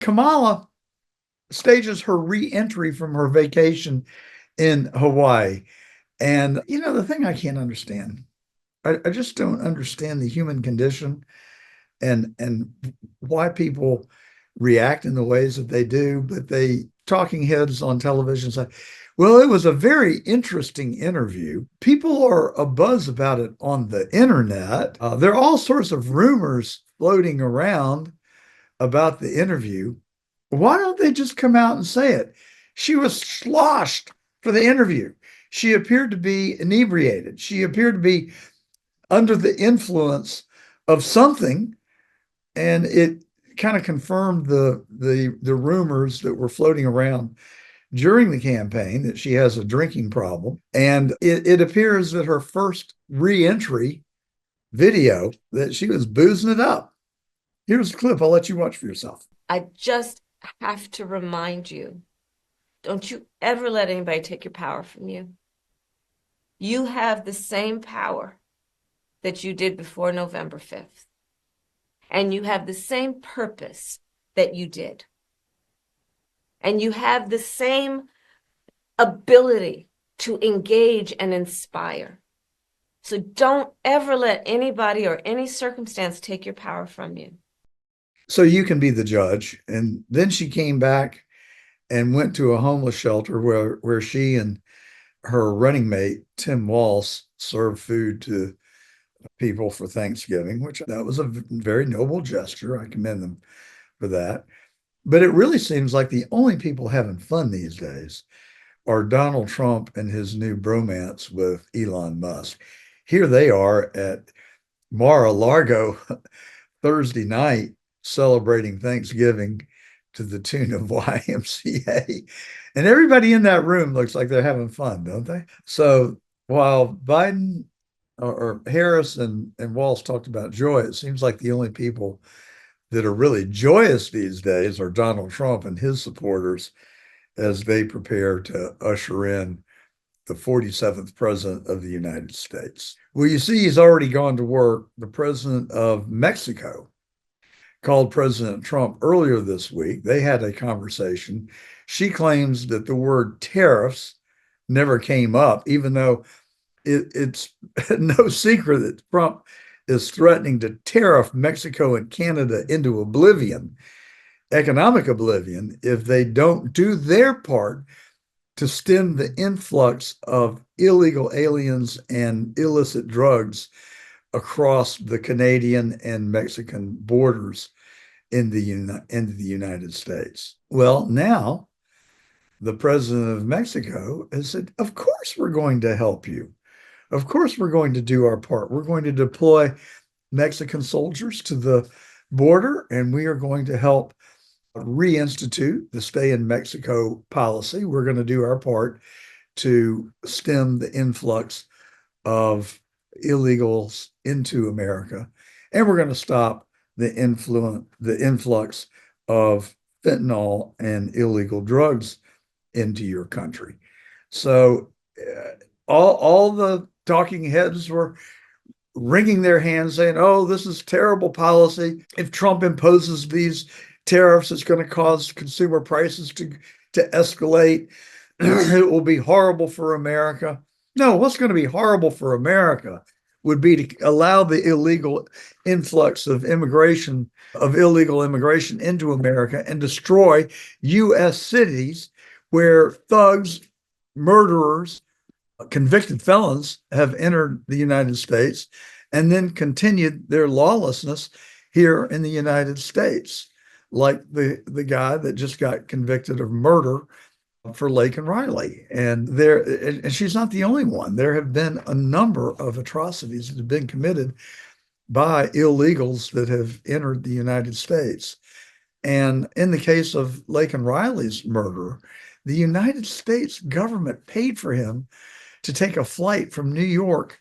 Kamala stages her re-entry from her vacation in Hawaii. And, the thing I can't understand, I just don't understand the human condition and why people react in the ways that they do. But they talking heads on television say, well, it was a very interesting interview. People are abuzz about it on the internet. There are all sorts of rumors floating around about the interview. Why don't they just come out and say it? She was sloshed for the interview. She appeared to be inebriated. She appeared to be under the influence of something, and it kind of confirmed the rumors that were floating around during the campaign that she has a drinking problem. And it appears that her first reentry video that she was boozing it up. Here's the clip. I'll let you watch for yourself. I just have to remind you, don't you ever let anybody take your power from you. You have the same power that you did before November 5th. And you have the same purpose that you did. And you have the same ability to engage and inspire. So don't ever let anybody or any circumstance take your power from you. So you can be the judge. And then she came back and went to a homeless shelter where she and her running mate, Tim Walz, served food to people for Thanksgiving, which that was a very noble gesture. I commend them for that. But it really seems like the only people having fun these days are Donald Trump and his new bromance with Elon Musk. Here they are at Mar-a-Lago Thursday night celebrating Thanksgiving to the tune of YMCA. And everybody in that room looks like they're having fun, don't they? So while Biden or Harris and Walz talked about joy, it seems like the only people that are really joyous these days are Donald Trump and his supporters as they prepare to usher in the 47th president of the United States. Well, you see, he's already gone to work. The president of Mexico called President Trump earlier this week. They had a conversation. She claims that the word tariffs never came up, even though it's no secret that Trump is threatening to tariff Mexico and Canada into oblivion, economic oblivion, if they don't do their part to stem the influx of illegal aliens and illicit drugs across the Canadian and Mexican borders in the United States. Well, now the president of Mexico has said, of course we're going to help you. Of course we're going to do our part. We're going to deploy Mexican soldiers to the border, and we are going to help reinstitute the stay in Mexico policy. We're going to do our part to stem the influx of illegals into America, and we're going to stop the influx of fentanyl and illegal drugs into your country. So all the talking heads were wringing their hands saying, oh, this is terrible policy. If Trump imposes these tariffs, it's going to cause consumer prices to escalate. It will be horrible for America. No, what's going to be horrible for America would be to allow the illegal influx of illegal immigration into America and destroy U.S. cities where thugs, murderers, convicted felons have entered the United States and then continued their lawlessness here in the United States, like the guy that just got convicted of murder for Laken Riley. And she's not the only one. There have been a number of atrocities that have been committed by illegals that have entered the United States. And in the case of Laken Riley's murder, the United States government paid for him to take a flight from New York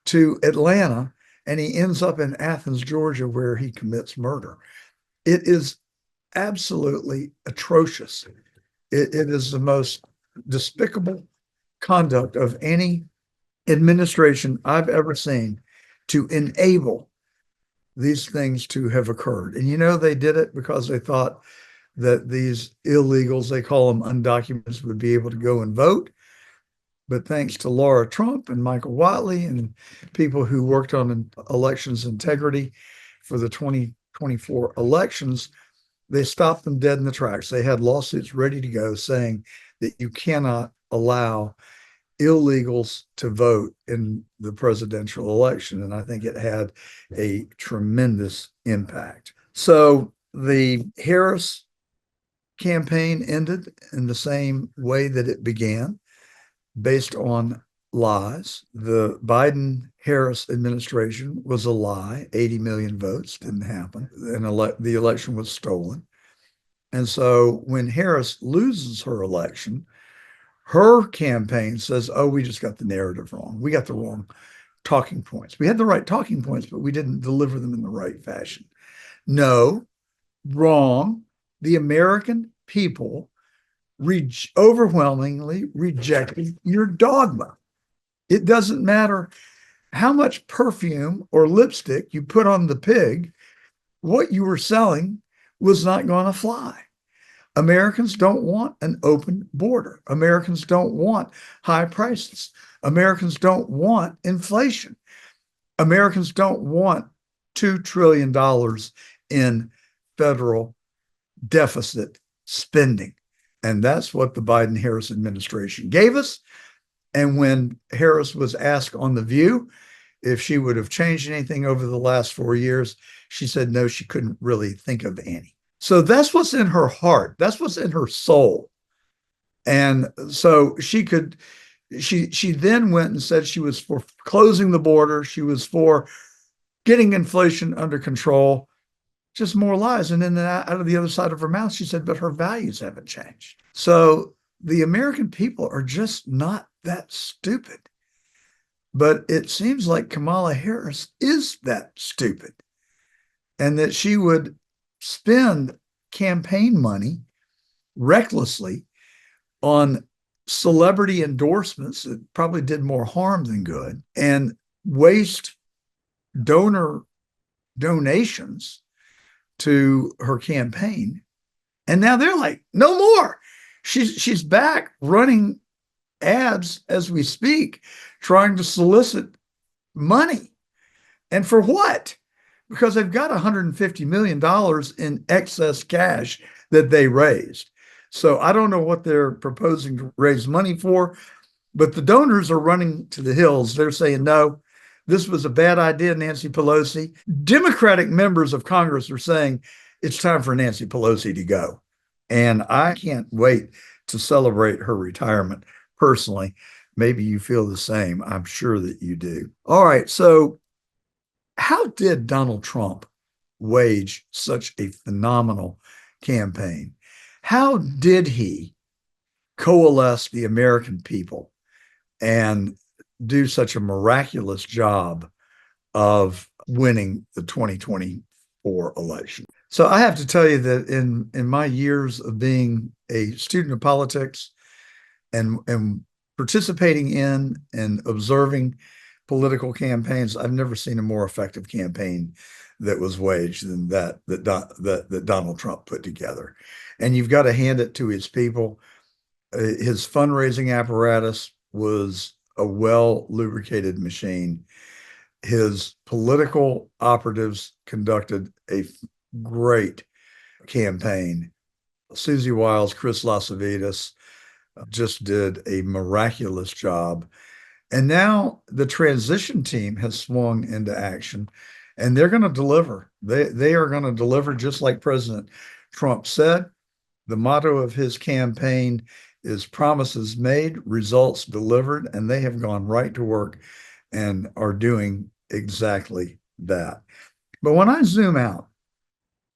to Atlanta, and he ends up in Athens, Georgia, where he commits murder. It is absolutely atrocious. It is the most despicable conduct of any administration I've ever seen to enable these things to have occurred. And they did it because they thought that these illegals, they call them undocumented, would be able to go and vote. But thanks to Laura Trump and Michael Watley and people who worked on elections integrity for the 2024 elections, they stopped them dead in the tracks. They had lawsuits ready to go saying that you cannot allow illegals to vote in the presidential election. And I think it had a tremendous impact. So the Harris campaign ended in the same way that it began, based on lies. The Biden Harris administration was a lie. 80 million votes didn't happen, and the election was stolen. And so when Harris loses her election, her campaign says, oh, we just got the narrative wrong. We got the wrong talking points. We had the right talking points, but we didn't deliver them in the right fashion. No, wrong. The American people overwhelmingly rejected your dogma. It doesn't matter how much perfume or lipstick you put on the pig, what you were selling was not going to fly. Americans don't want an open border. Americans don't want high prices. Americans don't want inflation. Americans don't want $2 trillion in federal deficit spending. And that's what the Biden Harris administration gave us. And when Harris was asked on The View if she would have changed anything over the last 4 years, she said no, she couldn't really think of any. So that's what's in her heart. That's what's in her soul. And so she then went and said she was for closing the border. She was for getting inflation under control. Just more lies. And then out of the other side of her mouth, she said, but her values haven't changed. So the American people are just not that stupid. But it seems like Kamala Harris is that stupid, and that she would spend campaign money recklessly on celebrity endorsements that probably did more harm than good, and waste donor donations to her campaign. And now they're like, no more. She's back running ads as we speak, trying to solicit money. And for what? Because they've got $150 million in excess cash that they raised. So I don't know what they're proposing to raise money for, but the donors are running to the hills. They're saying, no, this was a bad idea, Nancy Pelosi. Democratic members of Congress are saying it's time for Nancy Pelosi to go. And I can't wait to celebrate her retirement personally. Maybe you feel the same. I'm sure that you do. All right. So how did Donald Trump wage such a phenomenal campaign? How did he coalesce the American people and do such a miraculous job of winning the 2024 election? So I have to tell you that in my years of being a student of politics and participating in and observing political campaigns, I've never seen a more effective campaign that was waged than that Donald Trump put together. And you've got to hand it to his people. His fundraising apparatus was a well lubricated machine. His political operatives conducted a great campaign. Susie Wiles, Chris Lasavitas just did a miraculous job. And now the transition team has swung into action, and they're going to deliver. They are going to deliver just like President Trump said. The motto of his campaign is promises made, results delivered, and they have gone right to work and are doing exactly that. But when I zoom out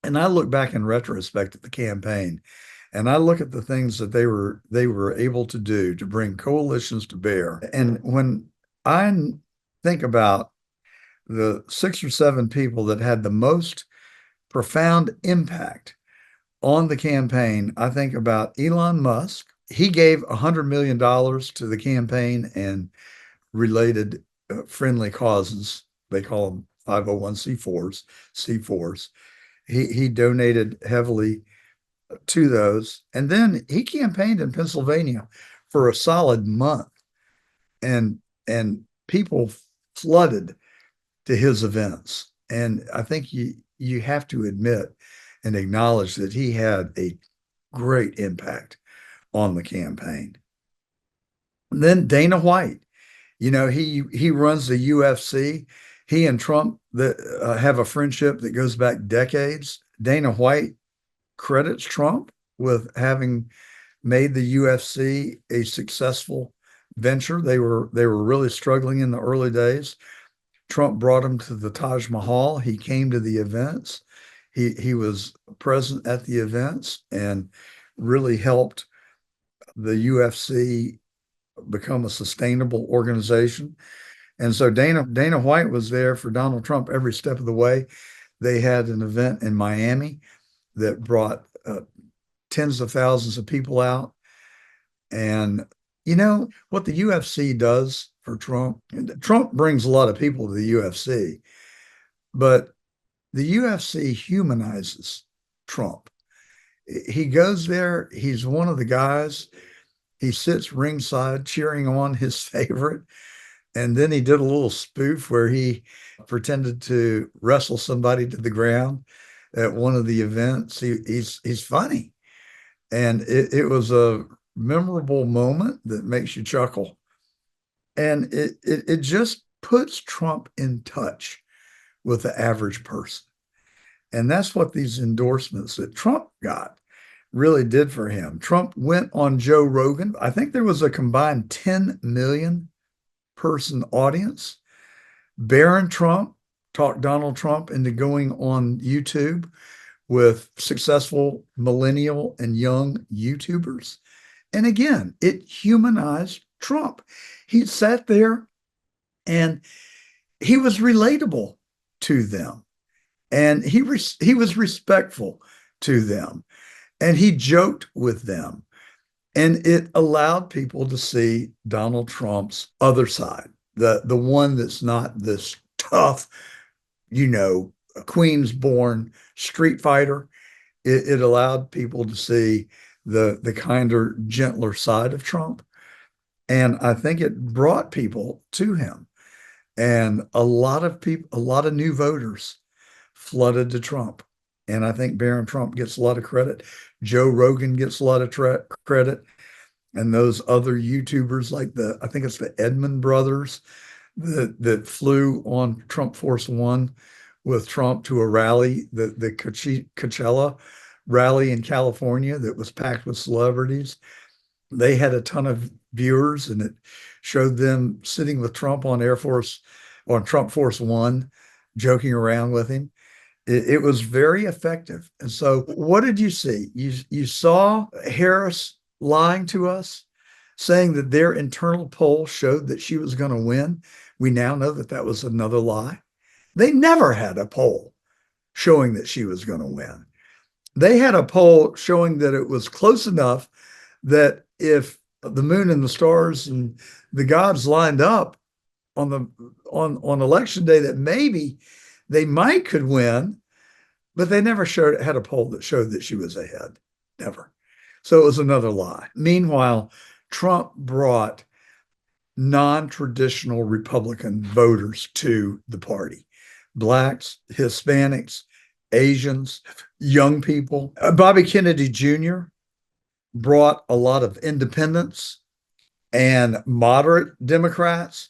and I look back in retrospect at the campaign, and I look at the things that they were able to do to bring coalitions to bear, and when I think about the 6 or 7 people that had the most profound impact on the campaign, I think about Elon Musk. He gave $100 million to the campaign and related friendly causes. They call them 501c4s, C4s. He donated heavily to those. And then he campaigned in Pennsylvania for a solid month, and people flooded to his events. And I think you have to admit and acknowledge that he had a great impact on the campaign. And then Dana White, he runs the UFC. He and Trump that have a friendship that goes back decades. Dana White credits Trump with having made the UFC a successful venture. They were really struggling in the early days. Trump brought him to the Taj Mahal. He came to the events. He was present at the events and really helped the UFC become a sustainable organization. And so Dana White was there for Donald Trump every step of the way. They had an event in Miami that brought tens of thousands of people out. And what the UFC does for Trump, Trump brings a lot of people to the UFC, but the UFC humanizes Trump. He goes there, he's one of the guys, he sits ringside cheering on his favorite. And then he did a little spoof where he pretended to wrestle somebody to the ground at one of the events. He's funny. And it was a memorable moment that makes you chuckle. And it just puts Trump in touch with the average person. And that's what these endorsements that Trump got really did for him. Trump went on Joe Rogan. I think there was a combined 10 million person audience. Barron Trump talked Donald Trump into going on YouTube with successful millennial and young YouTubers. And again, it humanized Trump. He sat there and he was relatable to them. And he was respectful to them. And he joked with them. And it allowed people to see Donald Trump's other side, the one that's not this tough, Queens-born street fighter. It allowed people to see the kinder, gentler side of Trump. And I think it brought people to him. And a lot of people, a lot of new voters flooded to Trump. And I think Barron Trump gets a lot of credit. Joe Rogan gets a lot of credit. And those other YouTubers like I think it's the Edmond brothers that flew on Trump Force One with Trump to a rally, the Coachella rally in California that was packed with celebrities. They had a ton of viewers, and it showed them sitting with Trump on Trump Force One, joking around with him. It was very effective. And so, what did you see? You saw Harris lying to us, saying that their internal poll showed that she was going to win. We now know that that was another lie. They never had a poll showing that she was going to win. They had a poll showing that it was close enough that if the moon and the stars and the gods lined up on election day, that maybe they might could win, but they never had a poll that showed that she was ahead. Never. So it was another lie. Meanwhile, Trump brought non-traditional Republican voters to the party. Blacks, Hispanics, Asians, young people. Bobby Kennedy Jr. brought a lot of independents and moderate Democrats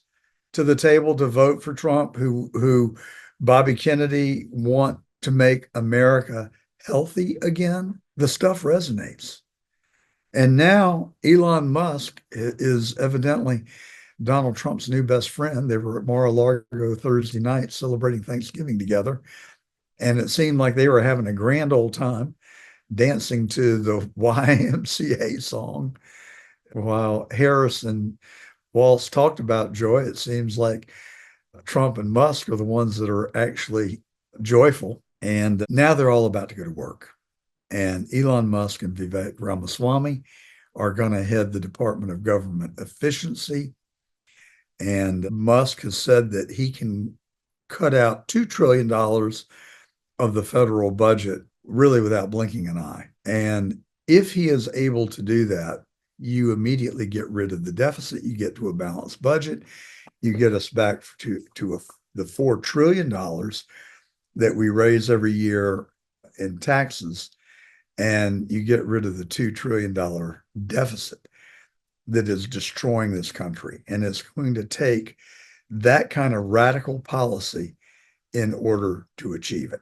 to the table to vote for Trump, who Bobby Kennedy want to make America healthy again. The stuff resonates. And now Elon Musk is evidently Donald Trump's new best friend. They were at Mar-a-Lago Thursday night celebrating Thanksgiving together. And it seemed like they were having a grand old time dancing to the YMCA song. While Harris and Walz talked about joy, it seems like Trump and Musk are the ones that are actually joyful. And now they're all about to go to work. And Elon Musk and Vivek Ramaswamy are going to head the Department of Government Efficiency. And Musk has said that he can cut out $2 trillion of the federal budget really without blinking an eye. And if he is able to do that, you immediately get rid of the deficit, you get to a balanced budget, you get us back the $4 trillion that we raise every year in taxes, and you get rid of the $2 trillion deficit that is destroying this country. And it's going to take that kind of radical policy in order to achieve it.